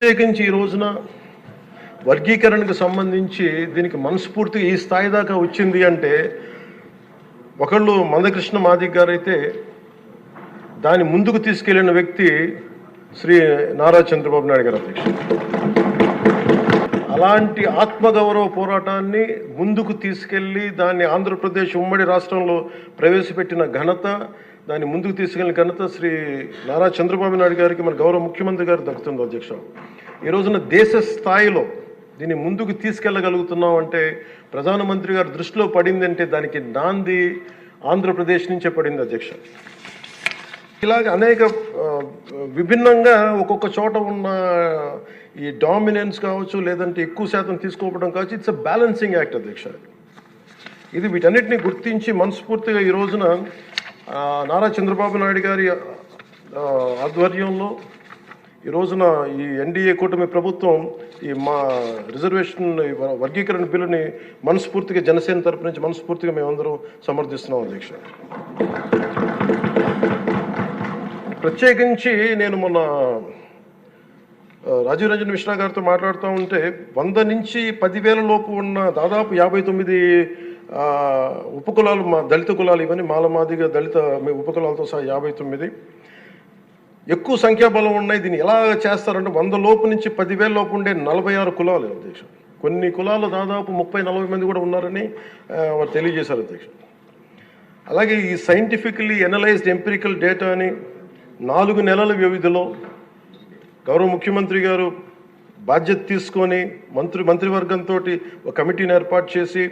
ప్రత్యేకించి ఈ రోజున వర్గీకరణకు సంబంధించి దీనికి మనస్ఫూర్తిగా ఈ స్థాయి దాకా వచ్చింది అంటే ఒకళ్ళు మందకృష్ణ మాదిక్ గారు అయితే దాన్ని ముందుకు తీసుకెళ్లిన వ్యక్తి శ్రీ నారా చంద్రబాబు నాయుడు గారు అధ్యక్షుడు. అలాంటి ఆత్మగౌరవ పోరాటాన్ని ముందుకు తీసుకెళ్లి దాన్ని ఆంధ్రప్రదేశ్ ఉమ్మడి రాష్ట్రంలో ప్రవేశపెట్టిన ఘనత, దాన్ని ముందుకు తీసుకెళ్లిన ఘనత శ్రీ నారా చంద్రబాబు నాయుడు గారికి మన గౌరవ ముఖ్యమంత్రి గారు దక్కుతుంది అధ్యక్ష. ఈ రోజున దేశ స్థాయిలో దీన్ని ముందుకు తీసుకెళ్లగలుగుతున్నాం అంటే ప్రధానమంత్రి గారి దృష్టిలో పడిందంటే దానికి నాంది ఆంధ్రప్రదేశ్ నుంచే పడింది అధ్యక్ష. ఇలాగ అనేక విభిన్నంగా ఒక్కొక్క చోట ఉన్న ఈ డామినెన్స్ కావచ్చు, లేదంటే ఎక్కువ శాతం తీసుకోవడం కావచ్చు, ఇట్స్ అ బ్యాలెన్సింగ్ యాక్ట్ అధ్యక్ష. ఇది వీటన్నిటిని గుర్తించి మనస్ఫూర్తిగా ఈ రోజున నారా చంద్రబాబు నాయుడు గారి ఆధ్వర్యంలో ఈ రోజున ఈ ఎన్డీఏ కూటమి ప్రభుత్వం ఈ మా రిజర్వేషన్ వర్గీకరణ బిల్లుని మనస్ఫూర్తిగా జనసేన తరపు నుంచి మనస్ఫూర్తిగా మేమందరం సమర్థిస్తున్నాం అధ్యక్ష. ప్రత్యేకించి నేను మొన్న రాజీవ్ రంజన్ మిశ్రా గారితో మాట్లాడుతూ ఉంటే 100 నుంచి 10,000 లోపు ఉన్న దాదాపు 59 ఉపకులాలు, మా దళిత కులాలు, ఇవన్నీ మాలమాదిగా దళిత ఉపకులాలతో సహా 59 ఎక్కువ సంఖ్యాబలం ఉన్నాయి. దీన్ని ఎలా చేస్తారంటే 100 లోపు నుంచి 10,000 లోపు ఉండే 46 కులాలు అధ్యక్ష. కొన్ని కులాలు దాదాపు 30-40 మంది కూడా ఉన్నారని వారు తెలియజేశారు అధ్యక్ష. అలాగే ఈ సైంటిఫికలీ ఎనలైజ్డ్ ఎంపిరికల్ డేటాని 4 నెలల వ్యవధిలో గౌరవ ముఖ్యమంత్రి గారు బాధ్యత తీసుకొని మంత్రివర్గంతో ఒక కమిటీని ఏర్పాటు చేసి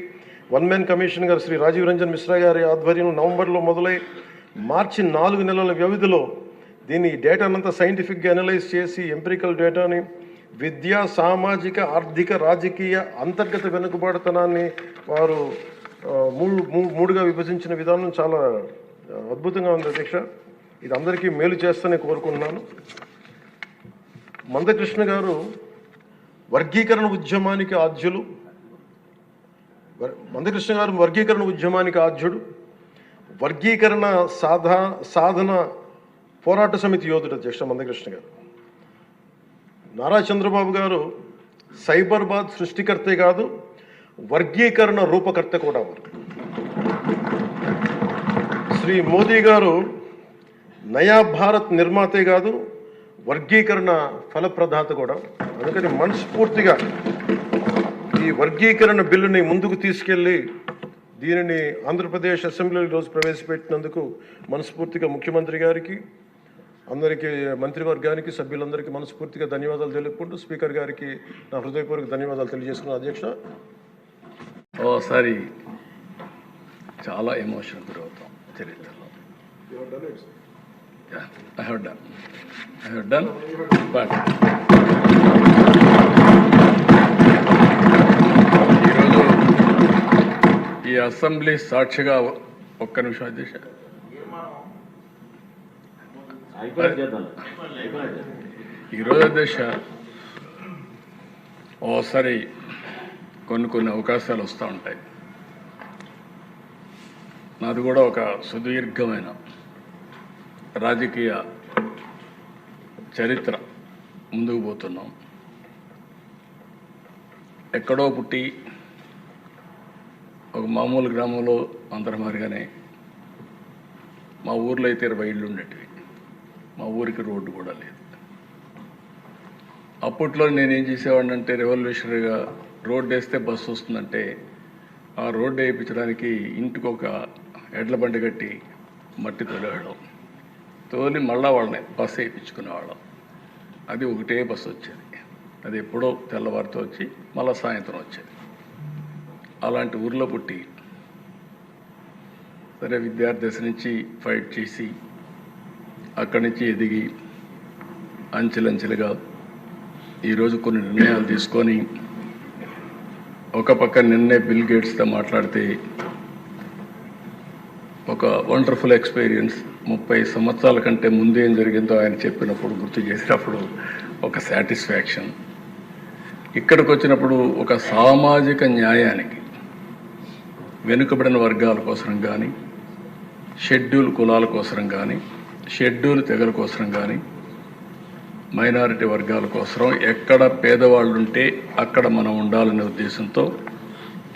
1 మ్యాన్ కమిషన్ గారు శ్రీ రాజీవ్ రంజన్ మిశ్రా గారి ఆధ్వర్యంలో నవంబర్లో మొదలై మార్చి 4 నెలల వ్యవధిలో దీన్ని డేటానంతా సైంటిఫిక్గా అనలైజ్ చేసి ఎంపిరికల్ డేటాని విద్యా, సామాజిక, ఆర్థిక, రాజకీయ అంతర్గత వెనుకబాటుతనాన్ని వారు మూడుగా విభజించిన విధానం చాలా అద్భుతంగా ఉంది అధ్యక్ష. ఇది అందరికీ మేలు చేస్తూనే కోరుకుంటున్నాను. మందకృష్ణ గారు వర్గీకరణ ఉద్యమానికి ఆద్యులు. మందకృష్ణ గారు వర్గీకరణ ఉద్యమానికి ఆద్యుడు, వర్గీకరణ సాధన పోరాట సమితి యోధుడు అధ్యక్ష మందకృష్ణ గారు. నారా చంద్రబాబు గారు సైబరాబాద్ సృష్టికర్తే కాదు, వర్గీకరణ రూపకర్త కూడా వారు. శ్రీ మోదీ గారు నయా భారత్ నిర్మాతే కాదు, వర్గీకరణ ఫలప్రదాత కూడా. అందుకని మనస్ఫూర్తిగా ఈ వర్గీకరణ బిల్లుని ముందుకు తీసుకెళ్ళి దీనిని ఆంధ్రప్రదేశ్ అసెంబ్లీలో ఈరోజు ప్రవేశపెట్టినందుకు మనస్ఫూర్తిగా ముఖ్యమంత్రి గారికి, అందరికీ, మంత్రివర్గానికి, సభ్యులందరికీ మనస్ఫూర్తిగా ధన్యవాదాలు తెలుపుకుంటూ స్పీకర్ గారికి నా హృదయపూర్వక ధన్యవాదాలు తెలియజేసుకున్నాను అధ్యక్ష. ఓసారి చాలా ఎమోషన్ గురవుతాం చరిత్రలో. I have done, but ఈరోజు ఈ అసెంబ్లీ సాక్షిగా ఒక్క నిమిషం అధ్యక్ష, ఈరోజు అధ్యక్ష ఓసారి కొన్ని అవకాశాలు వస్తూ ఉంటాయి. నాది కూడా ఒక సుదీర్ఘమైన రాజకీయ చరిత్ర ముందుకు పోతున్నాం. ఎక్కడో పుట్టి ఒక మామూలు గ్రామంలో అందరం మారిగానే మా ఊర్లో అయితే 20 ఇళ్ళు ఉండేటివి. మా ఊరికి రోడ్డు కూడా లేదు. అప్పట్లో నేనేం చేసేవాడిని అంటే రెవల్యూషనరీగా రోడ్డు వేస్తే బస్సు వస్తుందంటే ఆ రోడ్డు వేయించడానికి ఇంటికి ఒక ఎడ్ల బండి కట్టి మట్టి తోలేవాళ్ళం. తోలి మళ్ళా వాళ్ళని బస్సు వేయించుకునేవాళ్ళం. అది ఒకటే బస్సు వచ్చేది. అది ఎప్పుడో తెల్లవారితో వచ్చి మళ్ళీ సాయంత్రం వచ్చేది. అలాంటి ఊర్లో పుట్టి సరే విద్యార్థి దశ నుంచి ఫైట్ చేసి అక్కడి నుంచి ఎదిగి అంచెలంచెలుగా ఈరోజు కొన్ని నిర్ణయాలు తీసుకొని ఒక పక్క నిన్నే బిల్ గేట్స్తో మాట్లాడితే ఒక వండర్ఫుల్ ఎక్స్పీరియన్స్. 30 సంవత్సరాల కంటే ముందేం జరిగిందో ఆయన చెప్పినప్పుడు గుర్తు చేసినప్పుడు ఒక సాటిస్ఫాక్షన్. ఇక్కడికి వచ్చినప్పుడు ఒక సామాజిక న్యాయానికి వెనుకబడిన వర్గాల కోసం కానీ, షెడ్యూల్ కులాల కోసం కానీ, షెడ్యూల్ తెగల కోసం కానీ, మైనారిటీ వర్గాల కోసం ఎక్కడ పేదవాళ్ళు ఉంటే అక్కడ మనం ఉండాలనే ఉద్దేశంతో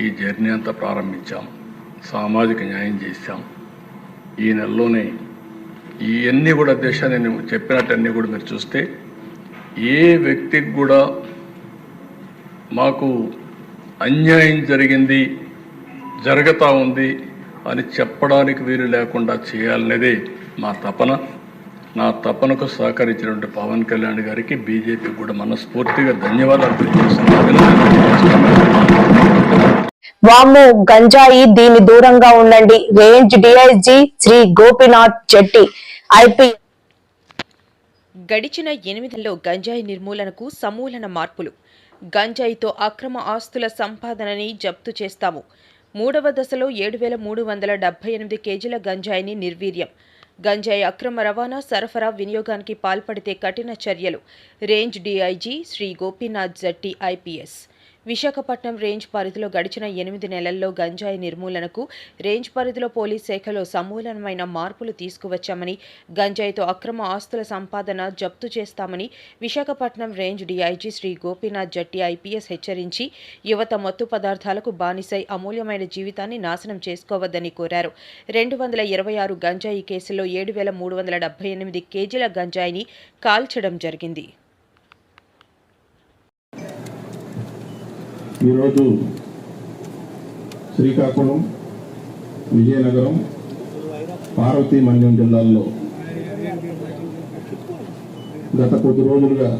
ఈ జర్నీ అంతా ప్రారంభించాం. సామాజిక న్యాయం చేశాం. ఈ నెలలోనే ఇవన్నీ కూడా దేశాన్ని నేను చెప్పినట్టన్నీ కూడా మీరు చూస్తే ఏ వ్యక్తికి కూడా మాకు అన్యాయం జరిగింది, జరుగుతూ ఉంది అని చెప్పడానికి వీలు లేకుండా చేయాలనేదే మా తపన. నా తపనకు సహకరించినటువంటి పవన్ కళ్యాణ్ గారికి, బీజేపీకి కూడా మనస్ఫూర్తిగా ధన్యవాదాలు తెలియజేస్తున్నాను. వాము గంజాయి, దీని దూరంగా ఉండండి. రేంజ్ డీఐజీ శ్రీ గోపీనాథ్ జెట్టి ఐపీ. గడిచిన 8 నెలల్లో గంజాయి నిర్మూలనకు సమూలన మార్పులు. గంజాయితో అక్రమ ఆస్తుల సంపాదనని జప్తు చేస్తాము. 3వ దశలో 7,378 కేజీల గంజాయిని నిర్వీర్యం. గంజాయి అక్రమ రవాణా, సరఫరా, వినియోగానికి పాల్పడితే కఠిన చర్యలు. రేంజ్ డీఐజీ శ్రీ గోపీనాథ్ జెట్టి ఐపీఎస్. విశాఖపట్నం రేంజ్ పరిధిలో గడిచిన 8 నెలల్లో గంజాయి నిర్మూలనకు రేంజ్ పరిధిలో పోలీస్ శాఖలో సమూలమైన మార్పులు తీసుకువచ్చామని, గంజాయితో అక్రమ ఆస్తుల సంపాదన జప్తు చేస్తామని విశాఖపట్నం రేంజ్ డీఐజీ శ్రీ గోపీనాథ్ జెట్టి ఐపీఎస్ హెచ్చరించి, యువత మత్తు పదార్థాలకు బానిసై అమూల్యమైన జీవితాన్ని నాశనం చేసుకోవద్దని కోరారు. 226 గంజాయి కేసుల్లో 7,378 కేజీల గంజాయిని కాల్చడం జరిగింది. ఈరోజు శ్రీకాకుళం, విజయనగరం, పార్వతీ మన్యం జిల్లాల్లో గత కొద్ది రోజులుగా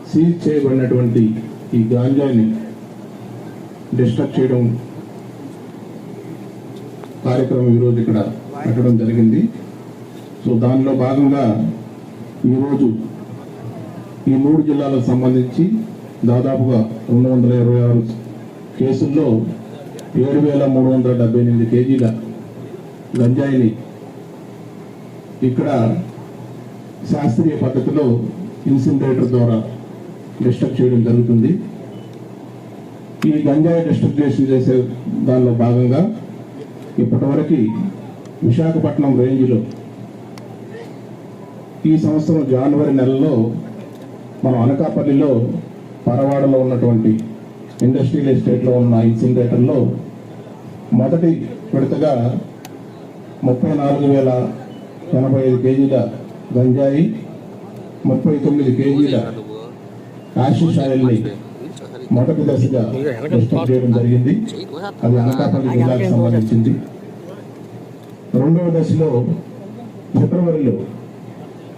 సీజ్ చేయబడినటువంటి ఈ గాంజాని డిస్ట్రక్ట్ చేయడం కార్యక్రమం ఈరోజు ఇక్కడ పెట్టడం జరిగింది. సో దానిలో భాగంగా ఈరోజు ఈ 3 జిల్లాలకు సంబంధించి దాదాపుగా 226 కేసుల్లో 7,378 కేజీల గంజాయిని ఇక్కడ శాస్త్రీయ పద్ధతిలో ఇన్సినరేటర్ ద్వారా డిస్ట్రక్ట్ చేయడం జరుగుతుంది. ఈ గంజాయి డిస్ట్రక్షన్ చేసే దానిలో భాగంగా ఇప్పటివరకు విశాఖపట్నం రేంజ్లో ఈ సంవత్సరం జనవరి నెలలో మనం అనకాపల్లిలో, పరవాడలో ఉన్నటువంటి ఇండస్ట్రియల్ ఎస్టేట్లో ఉన్న ఇన్సినరేటర్లో మొదటి విడతగా 34,085 కేజీల గంజాయి, 39 కేజీల యాషిష్ ఆయిల్ని మొదటి దశగా డిస్ట్రక్ట్ చేయడం జరిగింది. అది అనకాపల్లి జిల్లాకు సంబంధించింది. రెండవ దశలో ఫిబ్రవరిలో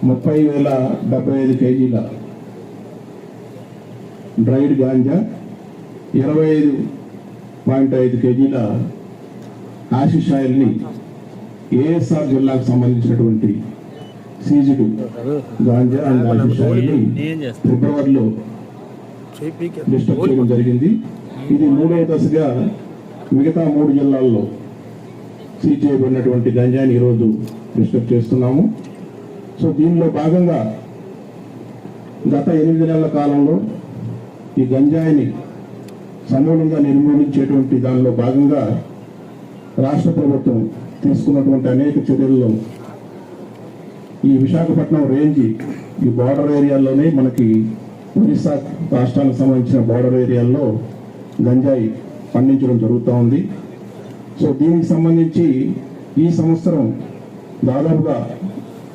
30,075 కేజీల డ్రైడ్ గాంజా, 25.5 కేజీల ఆశిష్ ఆయిల్ని ఏఎస్ఆర్ జిల్లాకు సంబంధించినటువంటి సీజుడు గాంజా అండ్ ఆశిష్ ఆయిల్ని ఫిబ్రవరిలో డిస్ట్రక్ట్ చేయడం జరిగింది. ఇది 3వ దశగా మిగతా 3 జిల్లాల్లో సీజ్ చేయబడినటువంటి గంజాని ఈరోజు డిస్ట్రక్ట్ చేస్తున్నాము. సో దీనిలో భాగంగా గత 8 నెలల కాలంలో ఈ గంజాయిని సమూలంగా నిర్మూలించేటువంటి దానిలో భాగంగా రాష్ట్ర ప్రభుత్వం తీసుకున్నటువంటి అనేక చర్యల్లో ఈ విశాఖపట్నం రేంజ్ ఈ బార్డర్ ఏరియాల్లోనే మనకి ఒరిస్సా రాష్ట్రానికి సంబంధించిన బార్డర్ ఏరియాల్లో గంజాయి పండించడం జరుగుతూ ఉంది. సో దీనికి సంబంధించి ఈ సంవత్సరం దాదాపుగా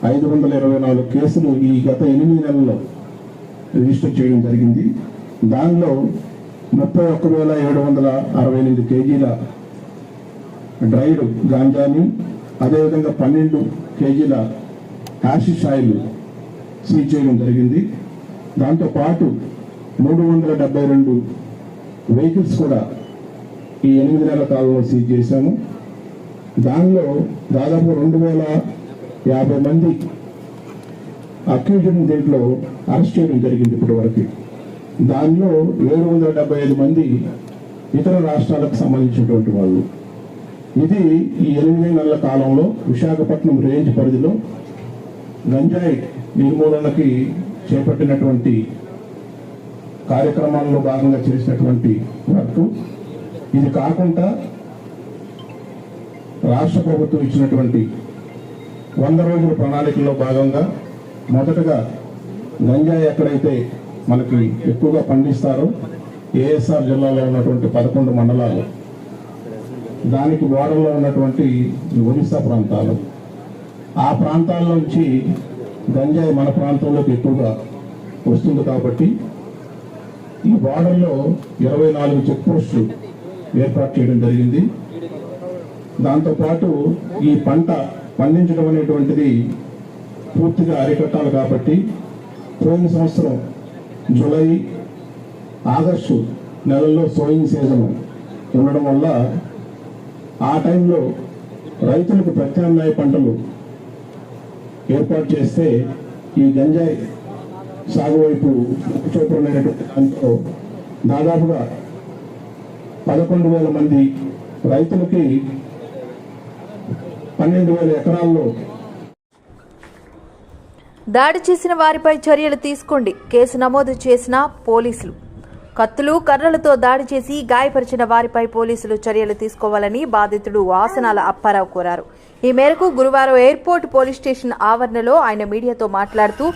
524 కేసులు ఈ గత 8 నెలల్లో రిజిస్టర్ చేయడం జరిగింది. దానిలో 31,768 కేజీల డ్రైడ్ గాంజాని, అదేవిధంగా 12 కేజీల హ్యాషిష్ ఆయిల్ సీజ్ చేయడం జరిగింది. దాంతోపాటు 372 వెహికల్స్ కూడా ఈ 8 నెలల కాలంలో సీజ్ చేశాము. దానిలో దాదాపు 2,050 మంది అక్యూజ్డ్ దీంట్లో అరెస్ట్ చేయడం జరిగింది ఇప్పటి వరకు. దానిలో 775 మంది ఇతర రాష్ట్రాలకు సంబంధించినటువంటి వాళ్ళు. ఇది ఈ 8 నెలల కాలంలో విశాఖపట్నం రేంజ్ పరిధిలో గంజాయి నిర్మూలనకి చేపట్టినటువంటి కార్యక్రమాల్లో భాగంగా చేసినటువంటి వర్క్. ఇది కాకుండా రాష్ట్ర ప్రభుత్వం ఇచ్చినటువంటి 100 రోజుల ప్రణాళికల్లో భాగంగా మొదటగా గంజాయి ఎక్కడైతే మనకి ఎక్కువగా పండిస్తారో ఏఎస్ఆర్ జిల్లాలో ఉన్నటువంటి 11 మండలాలు, దానికి బోర్డర్లో ఉన్నటువంటి ఒరిస్సా ప్రాంతాలు, ఆ ప్రాంతాల నుంచి గంజాయి మన ప్రాంతంలోకి ఎక్కువగా వస్తుంది. కాబట్టి ఈ బోర్డర్లో 24 చెక్ పోస్టులు ఏర్పాటు చేయడం జరిగింది. దాంతోపాటు ఈ పంట పండించడం అనేటువంటిది పూర్తిగా అరికట్టాలి. కాబట్టి పోయిన సంవత్సరం జూలై, ఆగస్టు నెలల్లో సోయింగ్ సీజన్ ఉండడం వల్ల ఆ టైంలో రైతులకు ప్రత్యామ్నాయ పంటలు ఏర్పాటు చేస్తే ఈ గంజాయి సాగు వైపు చూపమైనటువంటి దాంతో దాదాపుగా 11,000 మంది రైతులకి 12,000 ఎకరాల్లో దాడి చేసిన వారిపై చర్యలు తీసుకోండి. కేసు నమోదు చేసిన పోలీసులు. కత్తులు, కర్రలతో దాడి చేసి గాయపరిచిన వారిపై పోలీసులు చర్యలు తీసుకోవాలని బాధితుడు ఆసనాల అప్పారావు కోరారు. ఈ మేరకు గురువారం ఎయిర్పోర్ట్ పోలీస్ స్టేషన్ ఆవరణలో ఆయన మీడియాతో మాట్లాడుతూ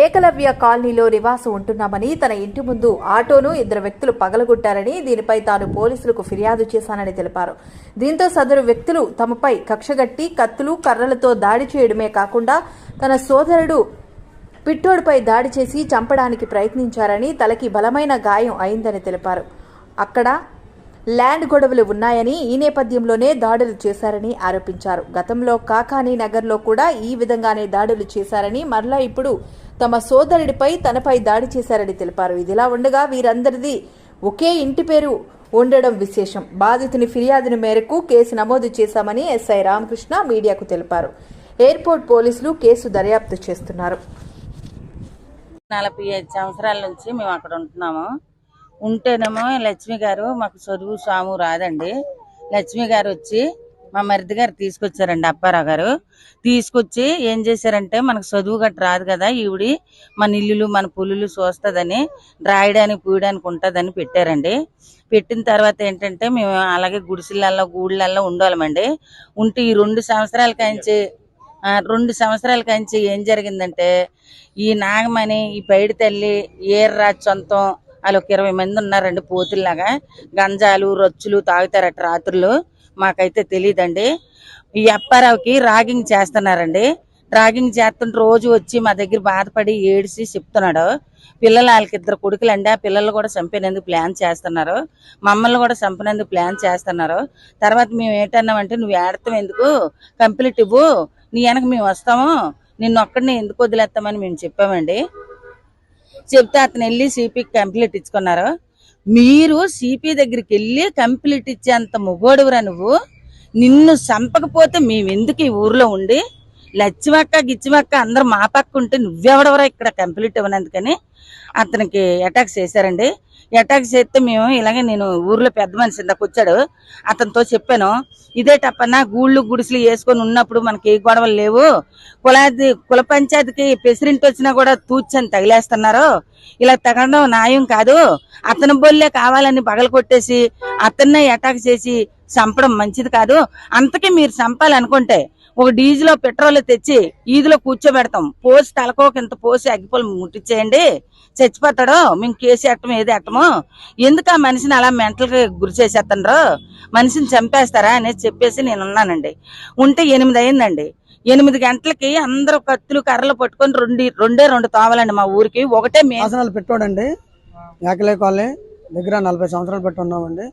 ఏకలవ్య కాలనీలో నివాసం ఉంటున్నామని, తన ఇంటి ముందు ఆటోను 2 వ్యక్తులు పగలగొట్టారని, దీనిపై తాను పోలీసులకు ఫిర్యాదు చేశానని తెలిపారు. దీంతో సదరు వ్యక్తులు తమపై కక్షగట్టి కత్తులు, కర్రలతో దాడి చేయడమే కాకుండా తన సోదరుడు పిట్టోడుపై దాడి చేసి చంపడానికి ప్రయత్నించారని, తలకి బలమైన గాయం అయిందని తెలిపారు. అక్కడ ల్యాండ్ గొడవలు ఉన్నాయని, ఈ నేపథ్యంలోనే దాడులు చేశారని ఆరోపించారు. గతంలో కాకానీ నగర్లో కూడా ఈ విధంగానే దాడులు చేశారని, మరలా ఇప్పుడు తమ సోదరుడిపై తనపై దాడి చేశారని తెలిపారు. ఇదిలా ఉండగా వీరందరిది ఒకే ఇంటి పేరు ఉండడం విశేషం. బాధితుని ఫిర్యాదుని మేరకు కేసు నమోదు చేశామని ఎస్ఐ రామకృష్ణ మీడియాకు తెలిపారు. ఎయిర్పోర్ట్ పోలీసులు కేసు దర్యాప్తు చేస్తున్నారు. 45 సంవత్సరాల నుంచి మేము అక్కడ ఉంటున్నాము. ఉంటేనేమో లక్ష్మి గారు, మాకు చదువు సాము రాదండి. లక్ష్మి గారు వచ్చి మా మరిది గారు తీసుకొచ్చారండి, అప్పారావు గారు తీసుకొచ్చి ఏం చేశారంటే, మనకు చదువు గట్రా రాదు కదా, ఈవిడి మన ఇల్లులు మన పుల్లులు చూస్తుందని, రాయడానికి పూయడానికి ఉంటుందని పెట్టారండి. పెట్టిన తర్వాత ఏంటంటే మేము అలాగే గుడిసెలల్లో గూళ్ళల్లో ఉండాలమండి. ఉంటే ఈ 2 సంవత్సరాల కంచి ఏం జరిగిందంటే, ఈ నాగమణి, ఈ పైడి తల్లి, ఏర్రాజ్ సొంతం వాళ్ళు ఒక 20 మంది ఉన్నారండి. పోతుల్లాగా గంజాలు రొచ్చులు తాగుతారట రాత్రులు. మాకైతే తెలియదండి. ఈ అప్పారావుకి రాగింగ్ చేస్తున్నారండి. రాగింగ్ చేస్తుంటే రోజు వచ్చి మా దగ్గర బాధపడి ఏడిసి చెప్తున్నాడు. పిల్లలు వాళ్ళకి 2 కొడుకులండి. ఆ పిల్లలు కూడా చంపేందుకు ప్లాన్ చేస్తున్నారు. మమ్మల్ని కూడా చంపినందుకు ప్లాన్ చేస్తున్నారు. తర్వాత మేము ఏంటన్నామంటే, నువ్వు ఏడతాం ఎందుకు, కంప్లీట్ ఇవ్వు, నీ వెనక మేము వస్తాము, నిన్ను ఒక్కడిని ఎందుకు వదిలేస్తామని మేము చెప్పామండి. చెప్తే అతను వెళ్ళి సిపికి కంప్లీట్ ఇచ్చుకున్నారు. మీరు సిపి దగ్గరికి వెళ్ళి కంప్లీట్ ఇచ్చేంత మొగోడువురా నువ్వు, నిన్ను చంపకపోతే మేము ఎందుకు ఈ ఊర్లో ఉండి, లచ్చిమక్క గిచ్చిమక్క అందరు మా పక్క ఉంటే నువ్వెవడవరా ఇక్కడ కంప్లీట్ ఇవ్వనందుకని అతనికి అటాక్ చేశారండి. అటాక్ చేస్తే మేము ఇలాగే, నేను ఊర్లో పెద్ద మనిషి ఇందాక వచ్చాడు, అతనితో చెప్పాను, ఇదే తప్పన్నా గూళ్ళు గుడిసెలు వేసుకొని ఉన్నప్పుడు మనకి ఏ గొడవలు లేవు, కుల పంచాయతీకి ప్రెసిడెంట్ వచ్చినా కూడా తూచని తగిలేస్తున్నారు, ఇలా తగడం న్యాయం కాదు, అతని బొల్లే కావాలని పగలు కొట్టేసి అతన్నే అటాక్ చేసి చంపడం మంచిది కాదు. అంతకీ మీరు చంపాలనుకుంటే ఒక డీజిలో పెట్రోల్ తెచ్చి ఈదిలో కూర్చోబెడతాం, పోసి తలకోక ఇంత పోసి అగ్గిపోలు ముట్టించేయండి, చచ్చిపోతాడు, మేము కేసు ఎట్టము ఏది ఎట్టము, ఎందుకు ఆ మనిషిని అలా మెంటల్గా గురి చేసేస్తాండ్రు, మనిషిని చంపేస్తారా అనేది చెప్పేసి నేను ఉన్నానండి. ఉంటే 8 అయిందండి. 8 గంటలకి అందరూ కత్తులు కర్రలు పట్టుకొని రెండే తోవాలండి మా ఊరికి. ఒకటే ఆసనాలు పెట్టాడండి. ఏకలే కాలనీ దగ్గర 40 సంవత్సరాలు పెట్టి ఉన్నామండి.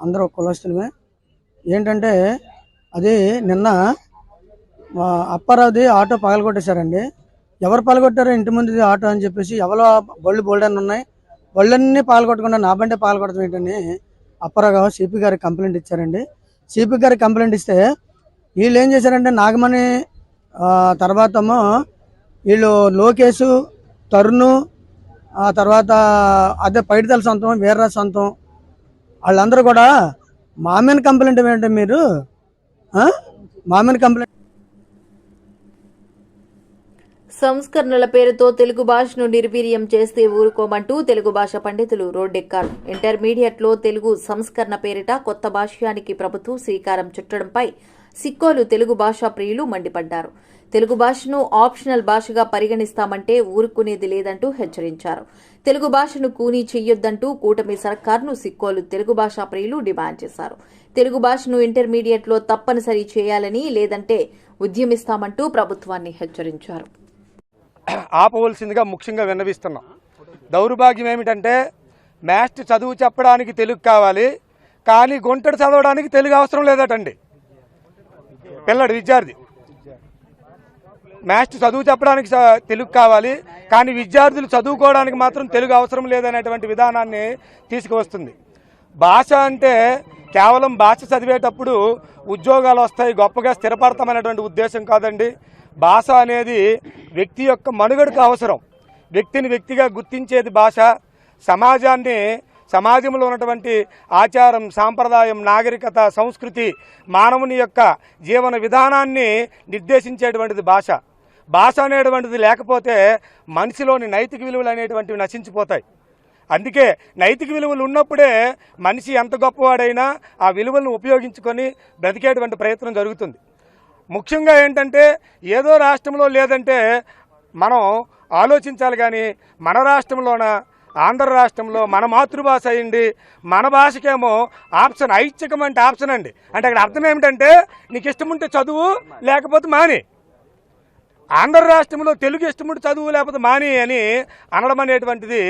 అందరూ కులస్తులమే. ఏంటంటే అది నిన్న అప్పారావుది ఆటో పగలగొట్టేశారండి. ఎవరు పగలగొట్టారో ఇంటి ముందు ఆటో అని చెప్పేసి, ఎవరో బళ్ళు బోల్డని ఉన్నాయి, బళ్ళన్నీ పగలగొట్టకుండా నా బండే పగలగొట్టడం ఏంటని అప్పారావు గారు సిపి గారికి కంప్లైంట్ ఇచ్చారండి. సిపి గారికి కంప్లైంట్ ఇస్తే వీళ్ళు ఏం చేశారంటే, నాగమణి తర్వాత వీళ్ళు లోకేష్, తరుణ్, ఆ తర్వాత అదే పైడితల సొంతం, వీర్రాజ్ సొంతం, వాళ్ళందరూ కూడా మా మీద కంప్లైంట్ ఏంటంటే, మీరు మా మీద కంప్లైంట్ సంస్కరణల పేరుతో తెలుగు భాషను నిర్వీర్యం చేస్తే ఊరుకోమంటూ తెలుగు భాష పండితులు రోడ్డెక్కారు. ఇంటర్మీడియట్లో తెలుగు సంస్కరణ పేరిట కొత్త భాష్యానికి ప్రభుత్వం శ్రీకారం చుట్టడంపై సిక్కోలు తెలుగు భాషా ప్రియులు మండిపడ్డారు. తెలుగు భాషను ఆప్షనల్ భాషగా పరిగణిస్తామంటే ఊరుకునేది లేదంటూ హెచ్చరించారు. తెలుగు భాషను కూనీ చెయ్యొద్దంటూ కూటమి సర్కార్ను సిక్కోలు తెలుగు భాషా ప్రియులు డిమాండ్ చేశారు. తెలుగు భాషను ఇంటర్మీడియట్లో తప్పనిసరి చేయాలని, లేదంటే ఉద్యమిస్తామంటూ ప్రభుత్వాన్ని హెచ్చరించారు. ఆపవలసిందిగా ముఖ్యంగా విన్నవిస్తున్నాం. దౌర్భాగ్యం ఏమిటంటే మ్యాథ్స్ చదువు చెప్పడానికి తెలుగు కావాలి, కానీ గుంటడు చదవడానికి తెలుగు అవసరం లేదటండి. పిల్లడు విద్యార్థి మ్యాథ్స్ చదువు చెప్పడానికి తెలుగు కావాలి, కానీ విద్యార్థులు చదువుకోవడానికి మాత్రం తెలుగు అవసరం లేదనేటువంటి విధానాన్ని తీసుకువస్తుంది. భాష అంటే కేవలం భాష చదివేటప్పుడు ఉద్యోగాలు వస్తాయి, గొప్పగా స్థిరపడతామనేటువంటి ఉద్దేశం కాదండి. భాష అనేది వ్యక్తి యొక్క మనుగడకు అవసరం. వ్యక్తిని వ్యక్తిగా గుర్తించేది భాష. సమాజంలో ఉన్నటువంటి ఆచారం, సాంప్రదాయం, నాగరికత, సంస్కృతి, మానవుని యొక్క జీవన విధానాన్ని నిర్దేశించేటువంటిది భాష. భాష అనేటువంటిది లేకపోతే మనిషిలోని నైతిక విలువలు అనేటువంటివి నశించిపోతాయి. అందుకే నైతిక విలువలు ఉన్నప్పుడే మనిషి ఎంత గొప్పవాడైనా ఆ విలువలను ఉపయోగించుకొని బ్రతికేటువంటి ప్రయత్నం జరుగుతుంది. ముఖ్యంగా ఏంటంటే ఏదో రాష్ట్రంలో లేదంటే మనం ఆలోచించాలి. కానీ మన రాష్ట్రంలోన, ఆంధ్ర రాష్ట్రంలో మన మాతృభాష అయ్యింది, మన భాషకేమో ఆప్షన్, ఐచ్ఛికం అంటే ఆప్షన్ అండి. అంటే అక్కడ అర్థం ఏమిటంటే నీకు ఇష్టం ఉంటే చదువు, లేకపోతే మాని. ఆంధ్ర రాష్ట్రంలో తెలుగు ఇష్టముంటే చదువు, లేకపోతే మాని అని అనడం అనేటువంటిది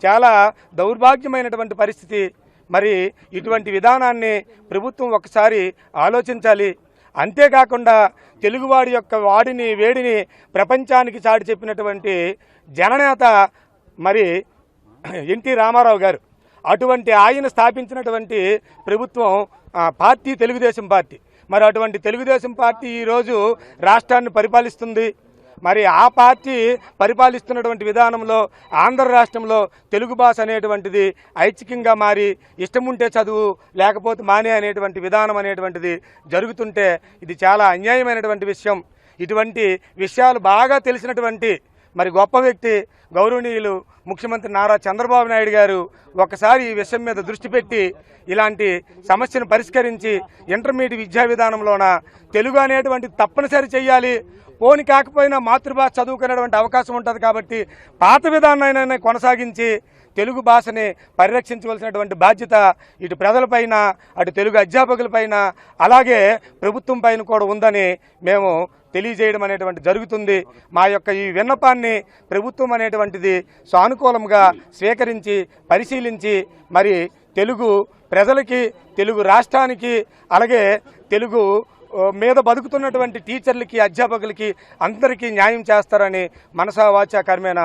చాలా దౌర్భాగ్యమైనటువంటి పరిస్థితి. మరి ఇటువంటి విధానాన్ని ప్రభుత్వం ఒకసారి ఆలోచించాలి. అంతేకాకుండా తెలుగువాడి యొక్క వాడిని వేడిని ప్రపంచానికి చాటి చెప్పినటువంటి జననేత మరి ఎన్టీ రామారావు గారు. అటువంటి ఆయన స్థాపించినటువంటి ప్రభుత్వం పార్టీ తెలుగుదేశం పార్టీ. మరి అటువంటి తెలుగుదేశం పార్టీ ఈరోజు రాష్ట్రాన్ని పరిపాలిస్తుంది. మరి ఆ పార్టీ పరిపాలిస్తున్నటువంటి విధానంలో ఆంధ్ర రాష్ట్రంలో తెలుగు భాష అనేటువంటిది ఐచ్ఛికంగా మారి ఇష్టం ఉంటే చదువు, లేకపోతే మానే అనేటువంటి విధానం అనేటువంటిది జరుగుతుంటే ఇది చాలా అన్యాయమైనటువంటి విషయం. ఇటువంటి విషయాలు బాగా తెలిసినటువంటి మరి గొప్ప వ్యక్తి గౌరవనీయులు ముఖ్యమంత్రి నారా చంద్రబాబు నాయుడు గారు ఒకసారి ఈ విషయం మీద దృష్టి పెట్టి ఇలాంటి సమస్యను పరిష్కరించి ఇంటర్మీడియట్ విద్యా విధానంలోన తెలుగు అనేటువంటిది తప్పనిసరి చేయాలి. పోని కాకపోయినా మాతృభాష చదువుకునేటువంటి అవకాశం ఉంటుంది కాబట్టి పాత విధానాన్ని కొనసాగించి తెలుగు భాషని పరిరక్షించవలసినటువంటి బాధ్యత ఇటు ప్రజలపైన, అటు తెలుగు అధ్యాపకులపైన, అలాగే ప్రభుత్వం పైన కూడా ఉందని మేము తెలియజేయడం అనేటువంటి జరుగుతుంది. మా యొక్క ఈ విన్నపాన్ని ప్రభుత్వం అనేటువంటిది సానుకూలంగా స్వీకరించి పరిశీలించి మరి తెలుగు ప్రజలకి, తెలుగు రాష్ట్రానికి, అలాగే తెలుగు మీద బతుకుతున్నటువంటి టీచర్లకి, అధ్యాపకులకి అందరికీ న్యాయం చేస్తారని మనసా వాచా కర్మేణ